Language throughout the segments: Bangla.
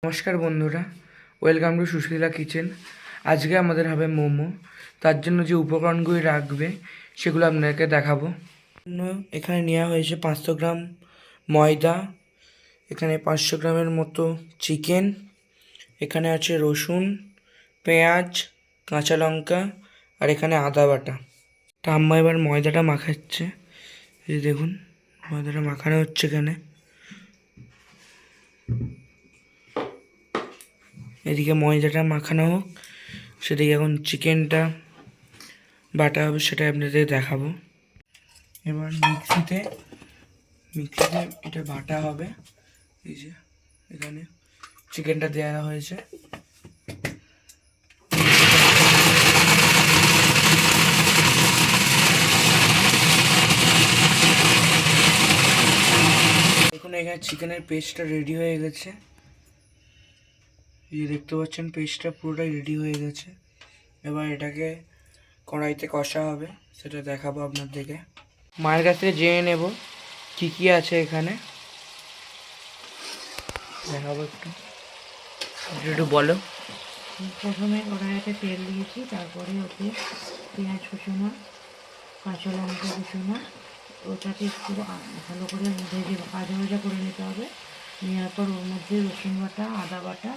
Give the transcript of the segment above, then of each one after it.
নমস্কার বন্ধুরা, ওয়েলকাম টু সুশীলা কিচেন। আজকে আমাদের হবে মোমো। তার জন্য যে উপকরণগুলি রাখবে সেগুলো আপনাদেরকে দেখাবো। এখানে নেওয়া হয়েছে 500 গ্রাম ময়দা, এখানে 500 গ্রামের মতো চিকেন, এখানে আছে রসুন, পেঁয়াজ, কাঁচা লঙ্কা আর এখানে আদা বাটা। ঠাম্মা এবার ময়দাটা মাখাচ্ছে। এই দেখুন ময়দাটা মাখানো হচ্ছে এখানে। এদিকে ময়দাটা মাখানো হোক, সেদিকে এখন চিকেনটা বাটা হবে, সেটা আপনাদের দেখাবো। এবার মিক্সিতে এটা বাটা হবে। এই যে এখানে চিকেনটা দেওয়া হয়েছে। এখন এখানে চিকেনের পেস্টটা রেডি হয়ে গেছে। এই যে দেখতে পাচ্ছেন পেস্টটা পুরোটাই রেডি হয়ে গেছে। এবার এটাকে কড়াইতে কষা হবে, সেটা দেখাবো আপনাদেরকে। মায়ের কাছ থেকে জেনে নেব কী কী আছে এখানে, দেখাবো একটু। একটু বলো। প্রথমে কড়াইতে তেল দিয়েছি, তারপরে ওতে পেঁয়াজ কুচোনো, কাঁচা লঙ্কা কুচোনো, ওটাকে একটু ভালো করে ভেজে ভাজা করে নিতে হবে। নেওয়ার পর ওর মধ্যে রসুন বাটা, আদা বাটা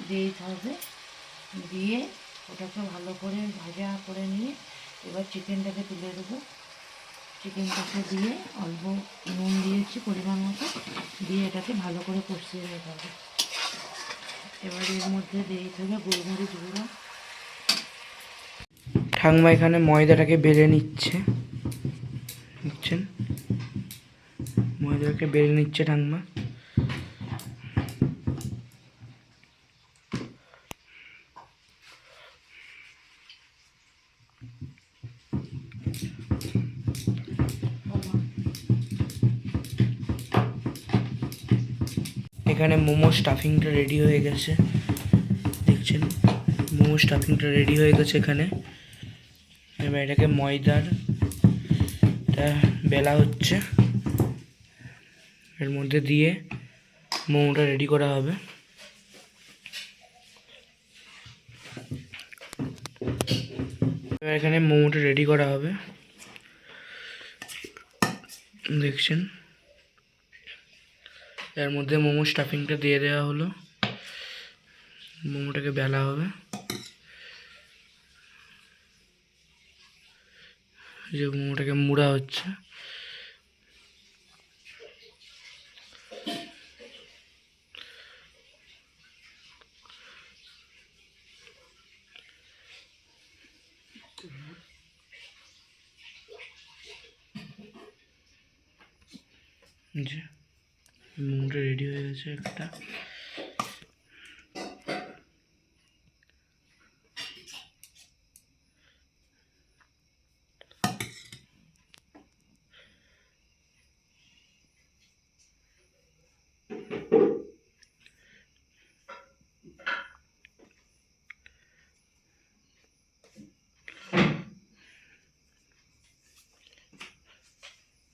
দিয়ে দিতে হবে। দিয়ে ওটাকে ভালো করে ভাজা করে নিয়ে এবার চিকেনটাকে তুলে দেবো। চিকেনটাকে দিয়ে অল্প নুন দিয়েছি পরিমাণ মতো, দিয়ে এটাকে ভালো করে কষিয়ে নিতে হবে। এবার এর মধ্যে দিয়ে দিতে হবে গোলমরিচ গুঁড়ো। ঠাকুমা এখানে ময়দাটাকে বেলে নিচ্ছে, বুঝছেন? ময়দাটাকে বেলে নিচ্ছে ঠাকুমা। এখানে মোমো স্টাফিংটা রেডি হয়ে গেছে, দেখছেন? মোমো স্টাফিংটা রেডি হয়ে গেছে এখানে। এবার এটাকে ময়দার বেলা হচ্ছে, এর মধ্যে দিয়ে মোমোটা রেডি করা হবে। এবার এখানে মোমোটা রেডি করা হবে, দেখছেন? এর মধ্যে মোমো স্টাফিংটা দিয়ে দেওয়া হলো, মোমোটাকে বেলা হবে। যে মোমোটাকে মুড়া হচ্ছে। যে মোমোটা রেডি হয়ে গেছে একটা।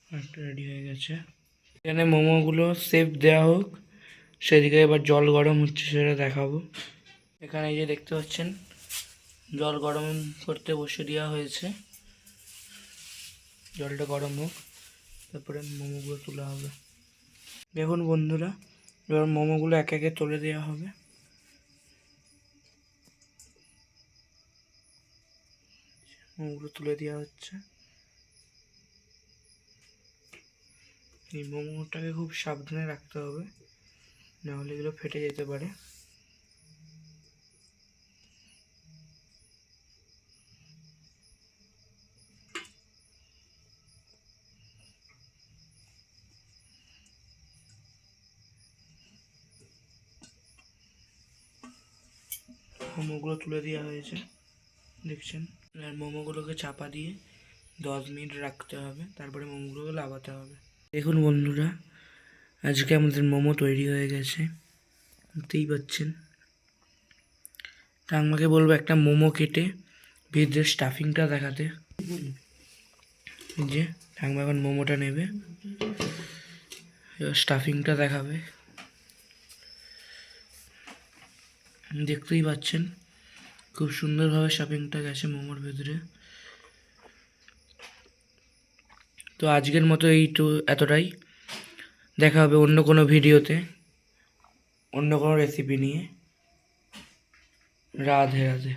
একটা রেডি হয়ে গেছে। এখানে মোমোগুলো শেপ দেওয়া হোক, সেদিকে এবার জল গরম হচ্ছে, সেটা দেখাবো। এখানে এই যে দেখতে পাচ্ছেন জল গরম করতে বসে দেওয়া হয়েছে। জলটা গরম হোক, তারপরে মোমোগুলো তোলা হবে। দেখুন বন্ধুরা, এবার মোমোগুলো একে একে তুলে দেওয়া হবে। মোমোগুলো তুলে দেওয়া হচ্ছে। এই মোমোটাকে খুব সাবধানে রাখতে হবে, নাহলে এগুলো ফেটে যেতে পারে। মোমোগুলো তুলে দেওয়া হয়েছে, দেখছেন? আর মোমোগুলোকে চাপা দিয়ে 10 মিনিট রাখতে হবে, তারপরে মোমোগুলোকে লাগাতে হবে। দেখুন বন্ধুরা, আজকে আমাদের মোমো তৈরি হয়ে গেছে, দেখতেই পাচ্ছেন। ঠাকুমাকে বলবো একটা মোমো কেটে ভিতরে স্টাফিংটা দেখাতে। যে ঠাকুমা এখন মোমোটা নেবে, এবার স্টাফিংটা দেখাবে। দেখতেই পাচ্ছেন খুব সুন্দরভাবে শপিংটা গেছে মোমোর ভেতরে। তো আজকের মতো এতটাই। দেখা হবে অন্য কোনো ভিডিওতে, অন্য কোনো রেসিপি নিয়ে। রাধে রাধে।